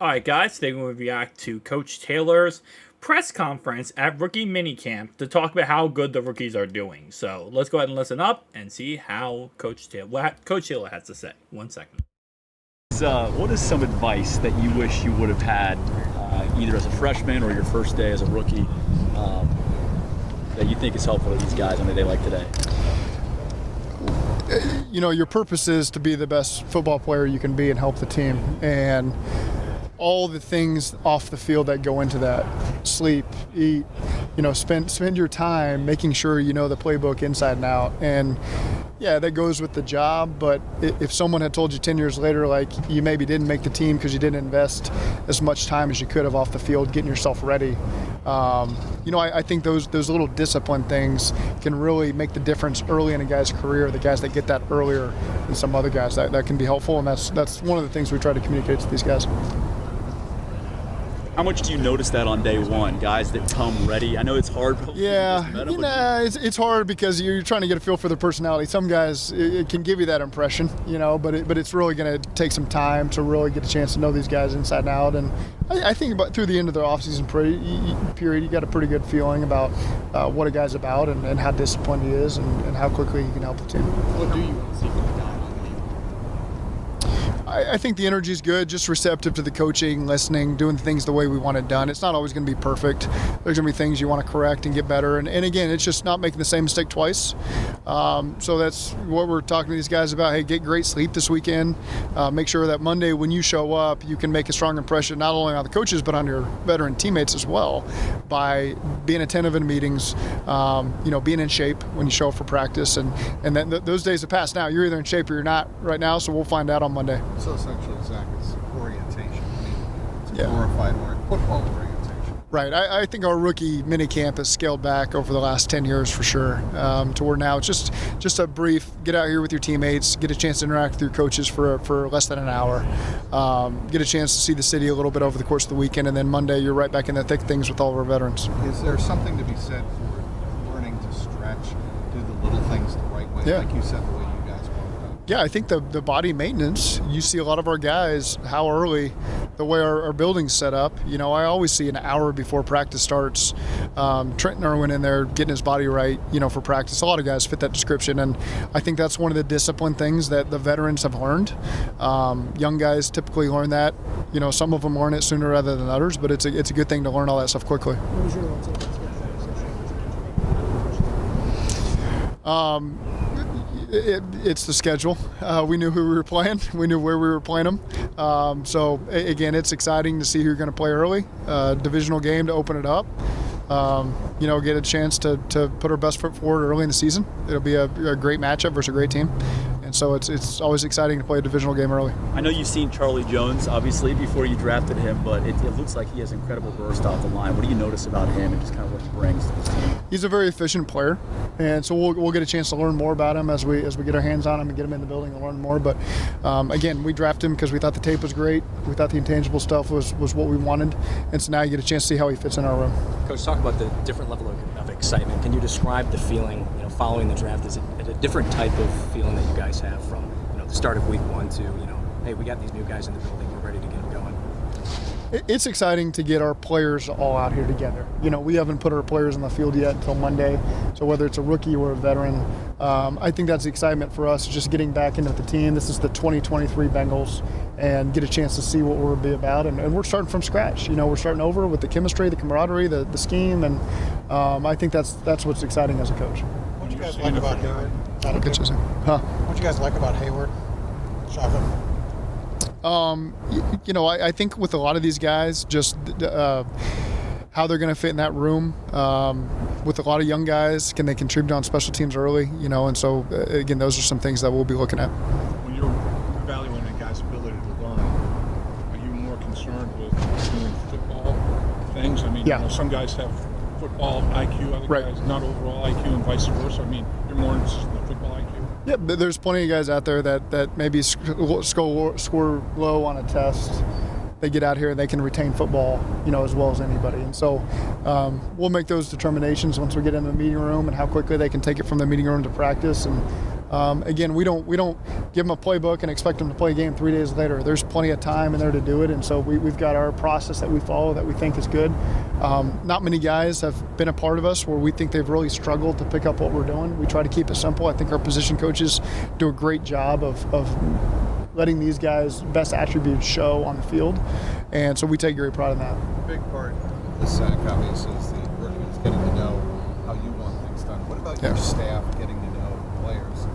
All right, guys, today we're going to react to Coach Taylor's press conference at rookie minicamp to talk about how good the rookies are doing. So let's go ahead and listen up and see how what Coach Taylor has to say. 1 second. What is some advice that you wish you would have had either as a freshman or your first day as a rookie that you think is helpful to these guys on a day like today? You know, your purpose is to be the best football player you can be and help the team. And all the things off the field that go into that, sleep, eat, spend your time making sure you know the playbook inside and out. And yeah, that goes with the job, but if someone had told you 10 years later, like, you maybe didn't make the team because you didn't invest as much time as you could have off the field getting yourself ready, I think those little discipline things can really make the difference early in a guy's career, the guys that get that earlier than some other guys. That can be helpful, and that's one of the things we try to communicate to these guys. How much do you notice that on day one, guys that come ready? I know it's hard. Yeah, it's hard because you're trying to get a feel for their personality. Some guys, it can give you that impression, but it's really going to take some time to really get a chance to know these guys inside and out. And I think about through the end of their offseason period, you got a pretty good feeling about what a guy's about and how disciplined he is and how quickly he can help the team. What do you want to see from the guy? I think the energy is good, just receptive to the coaching, listening, doing things the way we want it done. It's not always going to be perfect. There's going to be things you want to correct and get better. And again, it's just not making the same mistake twice. So that's what we're talking to these guys about. Hey, get great sleep this weekend. Make sure that Monday when you show up, you can make a strong impression not only on the coaches but on your veteran teammates as well by being attentive in meetings, being in shape when you show up for practice. And then those days have passed now. You're either in shape or you're not right now, so we'll find out on Monday. So essentially, Zach, it's orientation. It's a glorified football orientation. Right. I think our rookie minicamp has scaled back over the last 10 years for sure, to where now it's just a brief, get out here with your teammates, get a chance to interact with your coaches for less than an hour, get a chance to see the city a little bit over the course of the weekend, and then Monday you're right back in the thick of things with all of our veterans. Is there something to be said for learning to stretch, do the little things the right way, like you said, the way you guys want? Yeah, I think the body maintenance, you see a lot of our guys, how early, the way our building's set up. I always see an hour before practice starts, Trenton Irwin in there getting his body right, for practice. A lot of guys fit that description, and I think that's one of the discipline things that the veterans have learned. Young guys typically learn that. Some of them learn it sooner rather than others, but it's a good thing to learn all that stuff quickly. What was your role It's the schedule. We knew who we were playing. We knew where we were playing them. So again, it's exciting to see who you're going to play early. Divisional game to open it up. Get a chance to put our best foot forward early in the season. It'll be a great matchup versus a great team. And so it's always exciting to play a divisional game early. I know you've seen Charlie Jones, obviously, before you drafted him, but it looks like he has incredible burst off the line. What do you notice about him and just kind of what he brings to this team? He's a very efficient player, and so we'll get a chance to learn more about him as we get our hands on him and get him in the building and learn more. But again, we drafted him because we thought the tape was great. We thought the intangible stuff was what we wanted, and so now you get a chance to see how he fits in our room. Coach, talk about the different level of excitement. Can you describe the feeling, following the draft? Is it a different type of feeling that you guys have from, the start of week one to, hey, we got these new guys in the building, we're ready to get them going? It's exciting to get our players all out here together. We haven't put our players on the field yet until Monday, so whether it's a rookie or a veteran, I think that's the excitement for us, just getting back into the team. This is the 2023 Bengals, and get a chance to see what we'll be about. And we're starting from scratch. We're starting over with the chemistry, the camaraderie, the scheme, and I think that's what's exciting as a coach. What do you guys like about Hayward? What you guys like about Hayward? Shotgun. I think with a lot of these guys, just how they're going to fit in that room. With a lot of young guys, can they contribute on special teams early? And so again, those are some things that we'll be looking at. When you're evaluating a guy's ability to learn, are you more concerned with doing football things? I mean, some guys have football IQ, other guys not overall IQ, and vice versa. I mean, you're more interested in the football IQ. Yeah, but there's plenty of guys out there that maybe score low on a test. They get out here and they can retain football, as well as anybody. And so we'll make those determinations once we get in the meeting room and how quickly they can take it from the meeting room to practice. And Again, we don't give them a playbook and expect them to play a game 3 days later. There's plenty of time in there to do it, and so we've got our process that we follow that we think is good. Not many guys have been a part of us where we think they've really struggled to pick up what we're doing. We try to keep it simple. I think our position coaches do a great job of letting these guys' best attributes show on the field, and so we take great pride in that. A big part of the SAC, obviously, is the rookies getting to know how you want things done. What about your staff getting to know players,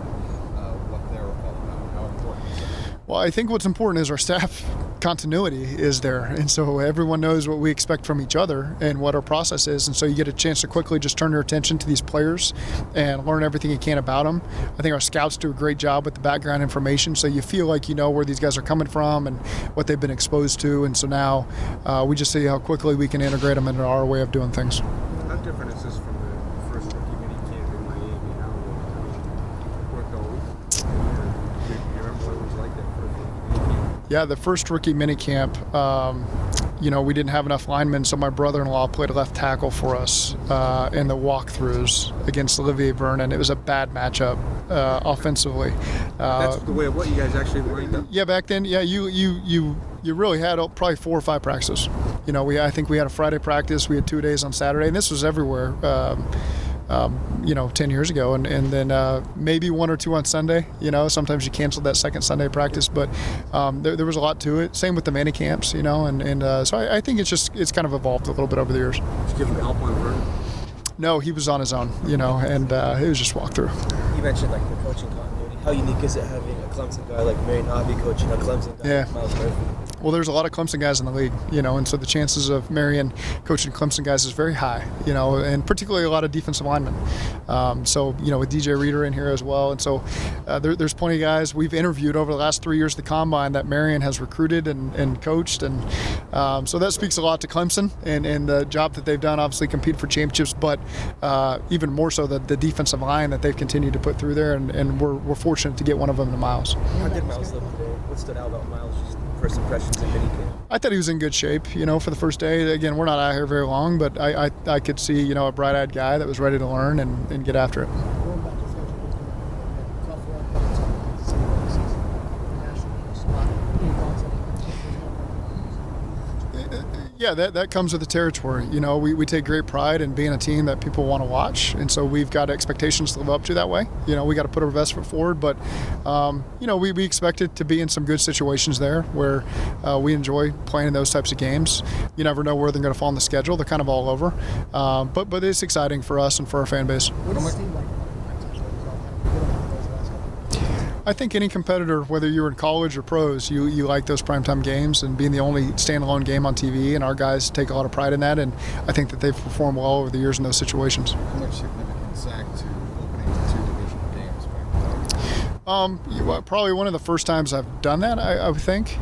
what they're all about? How important is that? Well, I think what's important is our staff continuity is there, and so everyone knows what we expect from each other and what our process is, and so you get a chance to quickly just turn your attention to these players and learn everything you can about them. I think our scouts do a great job with the background information, so you feel like you know where these guys are coming from and what they've been exposed to, and so now we just see how quickly we can integrate them into our way of doing things. How different is this from the first rookie mini camp in Miami? How it worked all week? Do you remember what it was like that first rookie mini camp? Yeah, the first rookie mini camp, we didn't have enough linemen, so my brother-in-law played left tackle for us in the walkthroughs against Olivier Vernon. It was a bad matchup offensively. That's the way of what you guys actually lined up? Yeah, back then, yeah, you really had probably 4 or 5 practices. I think we had a Friday practice, we had 2 days on Saturday, and this was everywhere. 10 years ago, and then maybe 1 or 2 on Sunday. Sometimes you canceled that second Sunday practice, but there was a lot to it. Same with the mini camps, so I think it's kind of evolved a little bit over the years. Did you give him help on Vernon? No, he was on his own, and it was just walk through. You mentioned like the coaching continuity. How unique is it having a Clemson guy like Marion Hobby coaching a Clemson guy like Miles Murphy? Well, there's a lot of Clemson guys in the league, and so the chances of Marion coaching Clemson guys is very high, and particularly a lot of defensive linemen. With DJ Reader in here as well. And so there's plenty of guys we've interviewed over the last 3 years of the Combine that Marion has recruited and coached. And so that speaks a lot to Clemson and the job that they've done, obviously competed for championships, but even more so the defensive line that they've continued to put through there. And we're fortunate to get one of them to Miles. How did Miles look today? What stood out about Miles? Just first impressions in minicamp? I thought he was in good shape, for the first day. Again, we're not out here very long, but I could see, a bright-eyed guy that was ready to learn and get after it. Yeah, that comes with the territory. We take great pride in being a team that people want to watch, and so we've got expectations to live up to that way. We got to put our best foot forward, but we expect it to be in some good situations there where we enjoy playing in those types of games. You never know where they're going to fall on the schedule. They're kind of all over, but it's exciting for us and for our fan base. I think any competitor, whether you're in college or pros, you like those primetime games and being the only standalone game on TV, and our guys take a lot of pride in that, and I think that they've performed well over the years in those situations. How much significance SAC to opening 2 divisional games? Probably one of the first times I've done that, I would think.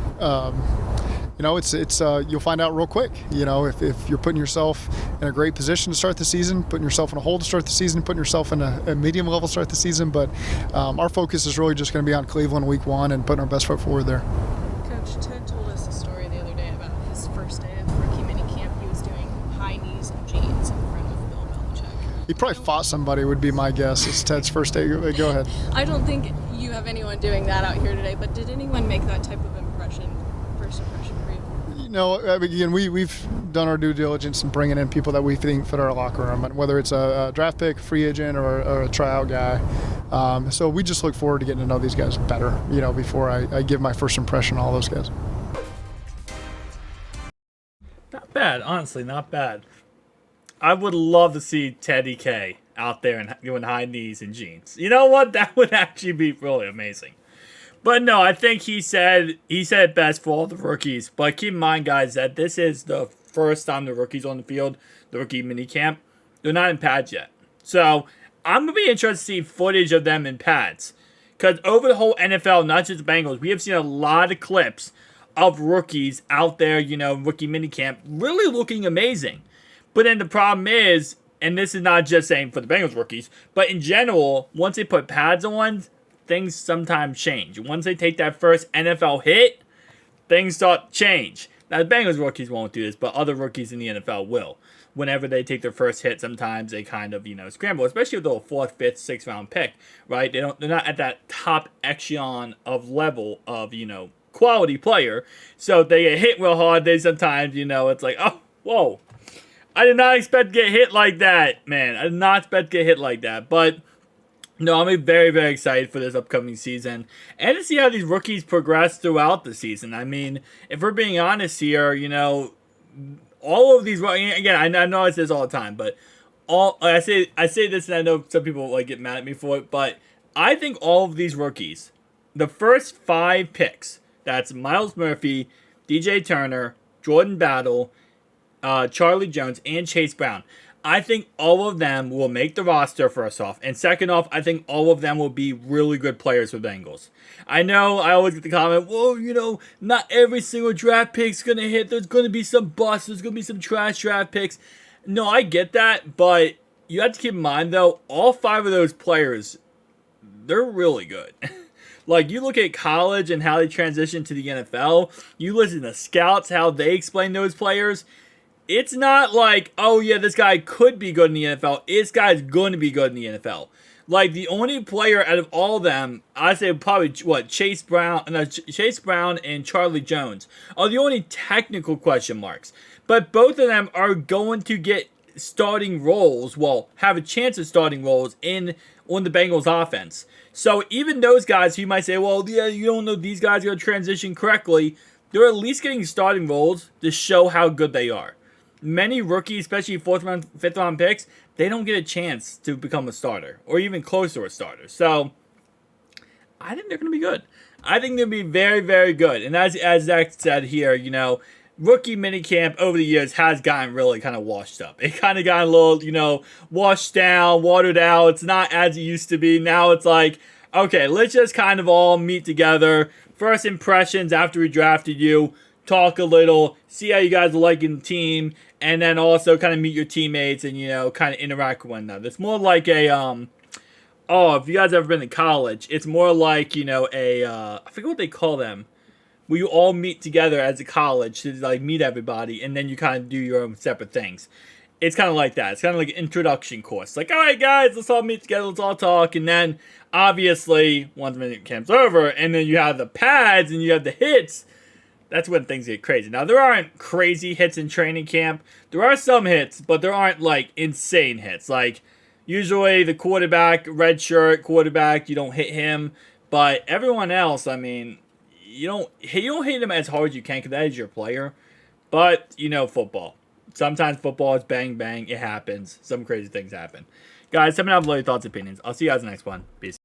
It's you'll find out real quick. If you're putting yourself in a great position to start the season, putting yourself in a hole to start the season, putting yourself in a medium level to start the season. But our focus is really just going to be on Cleveland week 1 and putting our best foot forward there. Coach, Ted told us a story the other day about his first day of rookie minicamp. He was doing high knees and jeans in front of Bill Belichick. He probably fought somebody, would be my guess. It's Ted's first day. Go ahead. I don't think you have anyone doing that out here today, but did anyone make that type of first impression for you? Again, we've done our due diligence in bringing in people that we think fit our locker room, and whether it's a draft pick, free agent, or a tryout guy. So we just look forward to getting to know these guys better, before I give my first impression on all those guys. Not bad, honestly, not bad. I would love to see Teddy K out there and doing high knees and jeans. You know what? That would actually be really amazing. But no, I think he said it best for all the rookies. But keep in mind, guys, that this is the first time the rookies on the field, the rookie minicamp. They're not in pads yet. So I'm going to be interested to see footage of them in pads. Because over the whole NFL, not just the Bengals, we have seen a lot of clips of rookies out there, rookie minicamp, really looking amazing. But then the problem is, and this is not just saying for the Bengals rookies, but in general, once they put pads on, things sometimes change. Once they take that first NFL hit, things start to change. Now, the Bengals rookies won't do this, but other rookies in the NFL will. Whenever they take their first hit, sometimes they kind of, scramble, especially with the 4th, 5th, 6th round pick, right? They're not at that top echelon of level of, quality player. So if they get hit real hard, they sometimes, it's like, oh, whoa. I did not expect to get hit like that, man. I did not expect to get hit like that. But, no, I'm very, very excited for this upcoming season. And to see how these rookies progress throughout the season. I mean, if we're being honest here, all of these, again, I know I say this all the time, but I say this, and I know some people get mad at me for it, but I think all of these rookies, the first 5 picks, that's Myles Murphy, DJ Turner, Jordan Battle, Charlie Jones, and Chase Brown. I think all of them will make the roster, first off. And second off, I think all of them will be really good players for Bengals. I know I always get the comment, well, not every single draft pick's going to hit. There's going to be some busts. There's going to be some trash draft picks. No, I get that. But you have to keep in mind, though, all 5 of those players, they're really good. You look at college and how they transition to the NFL. You listen to scouts, how they explain those players. It's not like, oh yeah, this guy could be good in the NFL. This guy's going to be good in the NFL. The only player out of all of them, I'd say probably Chase Brown and Charlie Jones are the only technical question marks. But both of them are going to get starting roles. Well, have a chance of starting roles on the Bengals offense. So even those guys who you might say, well, yeah, you don't know these guys are going to transition correctly. They're at least getting starting roles to show how good they are. Many rookies, especially 4th round, 5th round picks, they don't get a chance to become a starter or even close to a starter. So I think they're going to be good. I think they'll be very, very good. And as Zach said here, rookie minicamp over the years has gotten really kind of washed up. It kind of got a little, washed down, watered out. It's not as it used to be. Now it's like, okay, let's just kind of all meet together. First impressions after we drafted you. Talk a little, see how you guys are liking the team, and then also kind of meet your teammates and, kind of interact with one another. It's more like a, if you guys ever been to college, it's more like, I forget what they call them, where you all meet together as a college to, meet everybody, and then you kind of do your own separate things. It's kind of like that. It's kind of like an introduction course. All right, guys, let's all meet together, let's all talk, and then, obviously, once minute camp's over, and then you have the pads and you have the hits. That's when things get crazy. Now, there aren't crazy hits in training camp. There are some hits, but there aren't, insane hits. Usually the quarterback, red shirt quarterback, you don't hit him. But everyone else, you don't hit him as hard as you can because that is your player. But, football. Sometimes football is bang, bang. It happens. Some crazy things happen. Guys, let me know your thoughts and opinions. I'll see you guys in the next one. Peace.